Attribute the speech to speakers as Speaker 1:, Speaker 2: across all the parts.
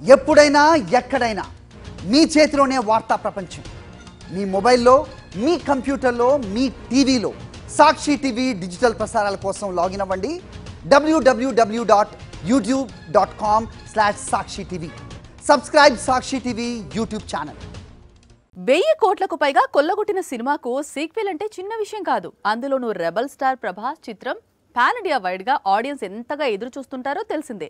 Speaker 1: ఎప్పుడైనా ఎక్కడైనా మీ చేతిలోనే వార్తా ప్రపంచం. మీ మొబైల్లో, మీ కంప్యూటర్లో, మీ టీవీలో సాక్షి టీవీ డిజిటల్ ప్రసారాల కోసం లాగిన్ అవ్వండి www.youtube.com/sakshi-tv. సబ్స్క్రైబ్ సాక్షి టీవీ యూట్యూబ్ ఛానల్.
Speaker 2: 1000 కోట్లకు పైగా కొల్లగొట్టిన సినిమాకు సీక్వెల్ అంటే చిన్న విషయం కాదు. అందులోనూ రెబల్ స్టార్ ప్రభాస్ చిత్రం పాన్ ఇండియా వైడ్ గా ఆడియన్స్ ఎంతగా ఎదురు చూస్తుంటారో తెలిసిందే.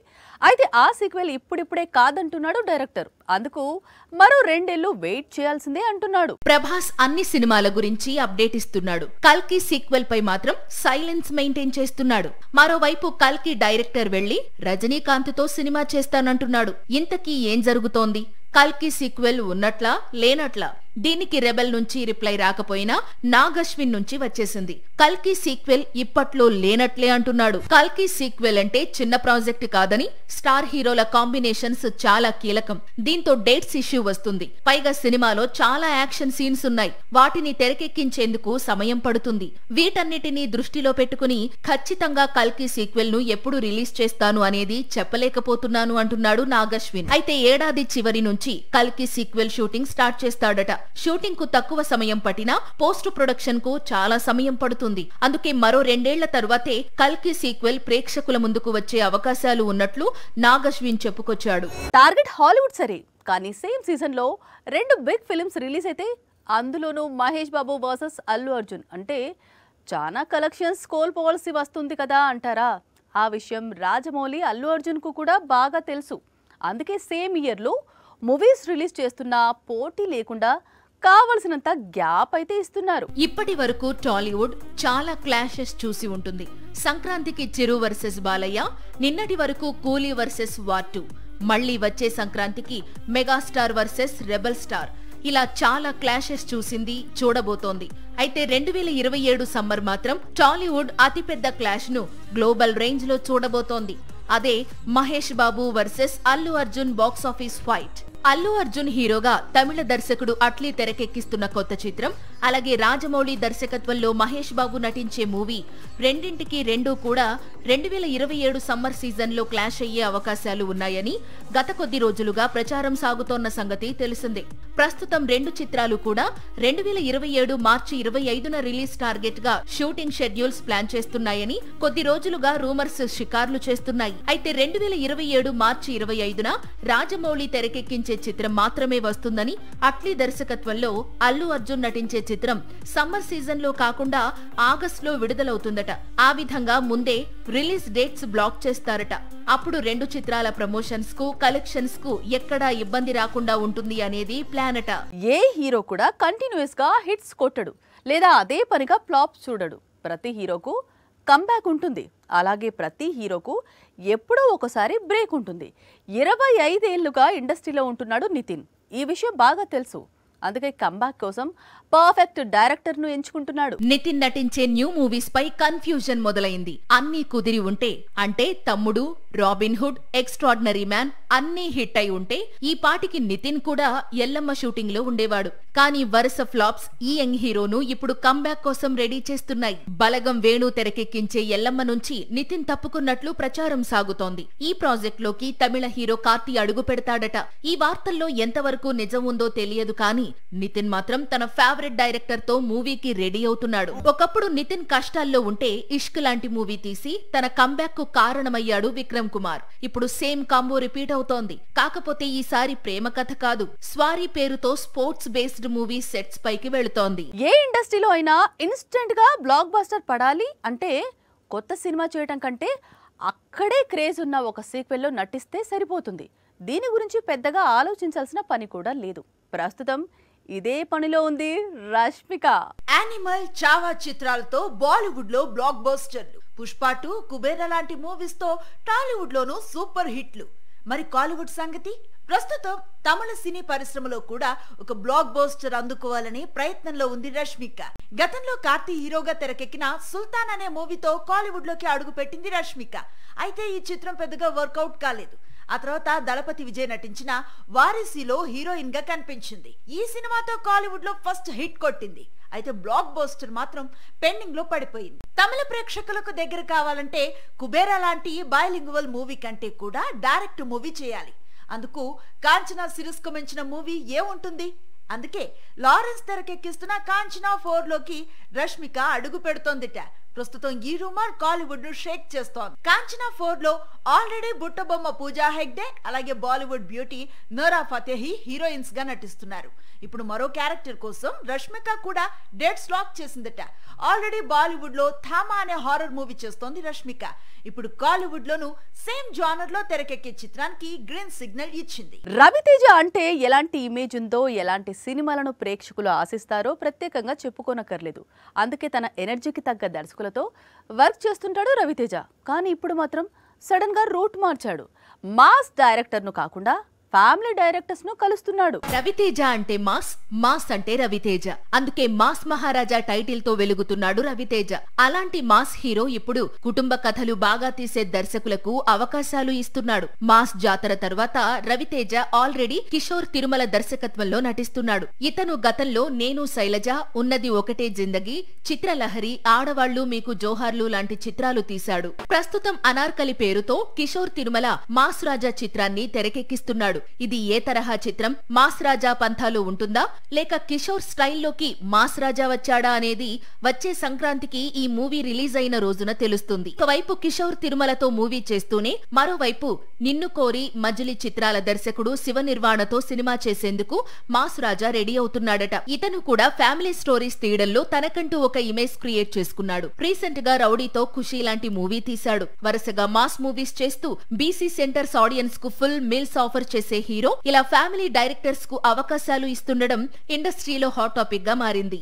Speaker 2: అయితే ఆ సీక్వెల్ ఇప్పుడిప్పుడే కాదంటున్నాడు డైరెక్టర్. అందుకు మరో 2 ఏళ్లు వెయిట్ చేయాల్సిందే అంటున్నాడు.
Speaker 3: ప్రభాస్ అన్ని సినిమాల గురించి అప్డేట్ ఇస్తున్నాడు. కల్కి సీక్వెల్ పై మాత్రం సైలెన్స్ మెయింటైన్ చేస్తున్నాడు. మరోవైపు కల్కి డైరెక్టర్ వెళ్లి రజనీకాంత్ తో సినిమా చేస్తానంటున్నాడు. ఇంతకీ ఏం జరుగుతోంది? కల్కి సీక్వెల్ ఉన్నట్లా లేనట్లా? దీనికి రెబెల్ నుంచి రిప్లై రాకపోయినా నాగ్ అశ్విన్ నుంచి వచ్చేసింది. కల్కి సీక్వెల్ ఇప్పట్లో లేనట్లే అంటున్నాడు. కల్కి సీక్వెల్ అంటే చిన్న ప్రాజెక్ట్ కాదని, స్టార్ హీరోల కాంబినేషన్స్ చాలా కీలకం. దీంతో డేట్స్ ఇష్యూ వస్తుంది. పైగా సినిమాలో చాలా యాక్షన్ సీన్స్ ఉన్నాయి. వాటిని తెరకెక్కించేందుకు సమయం పడుతుంది. వీటన్నిటినీ దృష్టిలో పెట్టుకుని ఖచ్చితంగా కల్కి సీక్వెల్ ను ఎప్పుడు రిలీజ్ చేస్తాను అనేది చెప్పలేకపోతున్నాను అంటున్నాడు నాగ్ అశ్విన్. అయితే ఏడాది చివరి నుంచి కల్కి సీక్వెల్ షూటింగ్ స్టార్ట్ చేస్తాడట. షూటింగ్ కు తక్కువ సమయం పట్టినా పోస్ట్ ప్రొడక్షన్ కు చాలా సమయం పడుతుంది. అందుకే మరో 2 ఏళ్ల తరువాతే కల్కి సీక్వెల్ ప్రేక్షకుల ముందుకు వచ్చే అవకాశాలు ఉన్నట్లు నాగ్ అశ్విన్ చెప్పుకొచ్చాడు.
Speaker 2: టార్గెట్ హాలీవుడ్ సరే, కానీ సేమ్ సీజన్ లో 2 బిగ్ ఫిల్మ్స్ రిలీజ్ అయితే అందులోనూ మహేష్ బాబు వర్సెస్ అల్లు అర్జున్ అంటే చాలా కలెక్షన్స్ కోల్పోవాల్సి వస్తుంది కదా అంటారా? ఆ విషయం రాజమౌళి అల్లు అర్జున్ కు కూడా బాగా తెలుసు. అందుకే సేమ్ ఇయర్ లో మూవీస్ రిలీజ్ చేస్తున్న పోటీ లేకుండా కావలసినంత గ్యాప్ అయితే ఇస్తున్నారు.
Speaker 3: ఇప్పటి వరకు టాలీవుడ్ చాలా క్లాషెస్ చూసి ఉంటుంది. సంక్రాంతికి చిరు వర్సెస్ బాలయ్య, నిన్నటి వరకు కూలీ వర్సెస్ వార్ 2, మళ్లీ వచ్చే సంక్రాంతికి మెగాస్టార్ వర్సెస్ రెబల్ స్టార్, ఇలా చాలా క్లాషెస్ చూసింది, చూడబోతోంది. అయితే 2027 సమ్మర్ మాత్రం టాలీవుడ్ అతిపెద్ద క్లాష్ ను గ్లోబల్ రేంజ్ లో చూడబోతోంది. అదే Mahesh Babu versus Allu Arjun box office fight. Allu Arjun హీరోగా తమిళ దర్శకుడు అట్లీ తెరకెక్కిస్తున్న కొత్త చిత్రం, అలాగే రాజమౌళి దర్శకత్వంలో మహేష్ బాబు నటించే మూవీ రెండింటికి కూడా 2027 సమ్మర్ సీజన్ లో క్లాష్ అయ్యే అవకాశాలు ఉన్నాయని గత కొద్ది రోజులుగా ప్రచారం సాగుతోన్న సంగతి తెలిసిందే. ప్రస్తుతం 2 చిత్రాలు కూడా 2027 మార్చి 25న రిలీజ్ టార్గెట్ గా షూటింగ్ షెడ్యూల్స్ ప్లాన్ చేస్తున్నాయని కొద్ది రోజులుగా రూమర్స్ షికార్లు చేస్తున్నాయి. అయితే 2027 మార్చి 25న రాజమౌళి తెరకెక్కించే చిత్రం మాత్రమే వస్తుందని, అట్లీ దర్శకత్వంలో అల్లు అర్జున్ నటించే చిత్రం సమ్మర్ సీజన్ లో కాకుండా ఆగస్ట్ లో విడుదలవుతుందట. ఆ విధంగా ముందే రిలీజ్ డేట్స్ బ్లాక్ చేస్తారట. అప్పుడు 2 చిత్రాల ప్రమోషన్స్ కు, కలెక్షన్స్ కు ఎక్కడా ఇబ్బంది రాకుండా ఉంటుంది అనేది ప్లాన్ అట.
Speaker 2: ఏ హీరో కూడా కంటిన్యూస్ గా హిట్స్ కొట్టడు, లేదా అదే పనిగా ఫ్లాప్స్ చూడడు. ప్రతి హీరోకు కంబ్యాక్ ఉంటుంది. అలాగే ప్రతి హీరోకు ఎప్పుడో ఒకసారి బ్రేక్ ఉంటుంది. 25 ఏళ్లుగా ఇండస్ట్రీలో ఉంటున్నాడు నితిన్. ఈ విషయం బాగా తెలుసు. అందుకే కంబ్యాక్ కోసం పర్ఫెక్ట్ డైరెక్టర్ ను ఎంచుకుంటున్నాడు.
Speaker 3: నితిన్ నటించే న్యూ మూవీస్ పై కన్ఫ్యూజన్ మొదలైంది. అన్నీ కుదిరి ఉంటే, అంటే తమ్ముడు, రాబిన్ హుడ్, ఎక్స్ట్రాడినరీ మ్యాన్ అన్నీ హిట్ అయి ఉంటే ఈ పాటికి నితిన్ కూడా ఎల్లమ్మ షూటింగ్ లో ఉండేవాడు. కానీ వరుస ఫ్లాప్స్ ఈ యంగ్ హీరోను ఇప్పుడు కంబ్యాక్ కోసం రెడీ చేస్తున్నాయి. బలగం వేణు తెరకెక్కించే ఎల్లమ్మ నుంచి నితిన్ తప్పుకున్నట్లు ప్రచారం సాగుతోంది. ఈ ప్రాజెక్ట్ లోకి తమిళ హీరో కార్తీ అడుగు పెడతాడట. ఈ వార్తల్లో ఎంతవరకు నిజం ఉందో తెలియదు, కానీ నితిన్ మాత్రం తన ఫేవరెట్ డైరెక్టర్ తో మూవీకి రెడీ అవుతున్నాడు. ఒకప్పుడు నితిన్ కష్టాల్లో ఉంటే ఇష్క్ లాంటి మూవీ తీసి తన కంబ్యాక్ కు కారణమయ్యాడు విక్రమ్ కుమార్. ఇప్పుడు సేమ్ కాంబో రిపీట్ అవుతోంది. కాకపోతే ఈసారి ప్రేమ కథ కాదు, స్వారీ పేరుతో స్పోర్ట్స్ బేస్డ్ మూవీ సెట్స్ పైకి వెళుతోంది.
Speaker 2: ఏ ఇండస్ట్రీలో అయినా ఇన్స్టెంట్ గా బ్లాక్ బస్టర్ పడాలి అంటే కొత్త సినిమా చేయటం కంటే అక్కడే క్రేజ్ ఉన్న ఒక సీక్వెల్ లో నటిస్తే సరిపోతుంది. దీని గురించి పెద్దగా ఆలోచించాల్సిన పని కూడా లేదు. ప్రస్తుతం ఇదే పనిలో ఉంది రష్మిక.
Speaker 4: యానిమల్, చావా చిత్రాలతో బాలీవుడ్ లో బ్లాక్ బస్టర్లు, పుష్ప 2, కుబేరా లాంటి మూవీస్ తో టాలీవుడ్ లోనూ సూపర్ హిట్లు. మరి కాలీవుడ్ సంగతి? ప్రస్తుతం తమిళ సినీ పరిశ్రమలో కూడా ఒక బ్లాక్ బస్టర్ అందుకోవాలని ప్రయత్నంలో ఉంది రష్మిక. గతంలో కార్తీ హీరోగా తెరకెక్కిన సుల్తాన్ అనే మూవీతో కాలీవుడ్ లోకి అడుగు పెట్టింది రష్మిక. అయితే ఈ చిత్రం పెద్దగా వర్కౌట్ కాలేదు. ఆ తర్వాత దళపతి విజయ్ నటించిన వారిసిలో హీరోయిన్ గా కనిపించింది. ఈ సినిమాతో కాలీవుడ్ లో ఫస్ట్ హిట్ కొట్టింది. అయితే బ్లాక్ బస్టర్ మాత్రం పెండింగ్ లో పడిపోయింది. తమిళ ప్రేక్షకులకు దగ్గర కావాలంటే కుబేరా లాంటి బైలింగువల్ మూవీ కంటే కూడా డైరెక్ట్ మూవీ చేయాలి. అందుకు కాంచనా సిరీస్ కు మించిన మూవీ ఏముంటుంది? అందుకే లారెన్స్ తెరకెక్కిస్తున్న కాంచనా 4లోకి రష్మిక అడుగు పెడుతోందిట. ప్రస్తుతం ఈ రూమర్ కాలీవుడ్ ను షేక్ చేస్తోంది. కాంచనా 4లో ఆల్రెడీ బుట్టబొమ్మ పూజా హెగ్డే అలాగే బాలీవుడ్ బ్యూటీ నోరా ఫతేహి హీరోయిన్స్ గా నటిస్తున్నారు. ఇప్పుడు మరో క్యారెక్టర్ కోసం రష్మిక కూడా డేట్స్ లాక్ చేసిందట. ఆల్రెడీ బాలీవుడ్ లో థామా అనే హారర్ మూవీ చేస్తోంది రష్మిక. ఇప్పుడు కాలీవుడ్ లోను సేమ్ జానర్ లో తెరకెక్కే చిత్రానికి గ్రీన్ సిగ్నల్ ఇచ్చింది.
Speaker 2: రవితేజ అంటే ఎలాంటి ఇమేజ్ ఉందో, ఎలాంటి సినిమాలను ప్రేక్షకులు ఆశిస్తారో ప్రత్యేకంగా చెప్పుకోనక్కర్లేదు. అందుకే తన ఎనర్జీకి తగ్గ దర్శకులతో వర్క్ చేస్తుంటాడు రవితేజ. కానీ ఇప్పుడు మాత్రం సడన్ గా రూట్ మార్చాడు. మాస్ డైరెక్టర్ ను కాకుండా ఫ్యామిలీ డైరెక్టర్స్ ను కలుస్తున్నాడు.
Speaker 3: రవితేజ అంటే మాస్, మాస్ అంటే రవితేజ. అందుకే మాస్ మహారాజా టైటిల్ తో వెలుగుతున్నాడు రవితేజ. అలాంటి మాస్ హీరో ఇప్పుడు కుటుంబ కథలు బాగా తీసే దర్శకులకు అవకాశాలు ఇస్తున్నాడు. మాస్ జాతర తర్వాత రవితేజ ఆల్రెడీ కిషోర్ తిరుమల దర్శకత్వంలో నటిస్తున్నాడు. ఇతను గతంలో నేను శైలజ, ఉన్నది ఒకటే జిందగీ, చిత్రలహరి, ఆడవాళ్లు మీకు జోహార్లు లాంటి చిత్రాలు తీశాడు. ప్రస్తుతం అనార్కలి పేరుతో కిషోర్ తిరుమల మాస్ రాజా చిత్రాన్ని తెరకెక్కిస్తున్నాడు. ఇది ఏ తరహా చిత్రం? మాస్ రాజా పంథాలో ఉంటుందా లేక కిషోర్ స్టైల్లోకి మాస్ రాజా వచ్చాడా అనేది వచ్చే సంక్రాంతికి ఈ మూవీ రిలీజ్ అయిన రోజున తెలుస్తుంది. ఒకవైపు కిషోర్ తిరుమలతో మూవీ చేస్తూనే మరోవైపు నిన్ను కోరి, మజిలీ చిత్రాల దర్శకుడు శివ నిర్వాణతో సినిమా చేసేందుకు మాస్ రాజా రెడీ అవుతున్నాడట. ఇతను కూడా ఫ్యామిలీ స్టోరీస్ తీయడంలో తనకంటూ ఒక ఇమేజ్ క్రియేట్ చేసుకున్నాడు. రీసెంట్ గా రౌడీతో ఖుషీ లాంటి మూవీ తీశాడు. వరుసగా మాస్ మూవీస్ చేస్తూ బీసీ సెంటర్స్ ఆడియన్స్ కు ఫుల్ మీల్స్ ఆఫర్ చేసే హీరో ఇలా ఫ్యామిలీ డైరెక్టర్స్ కు అవకాశాలు ఇస్తుండడం ఇండస్ట్రీలో హాట్ టాపిక్ గా మారింది.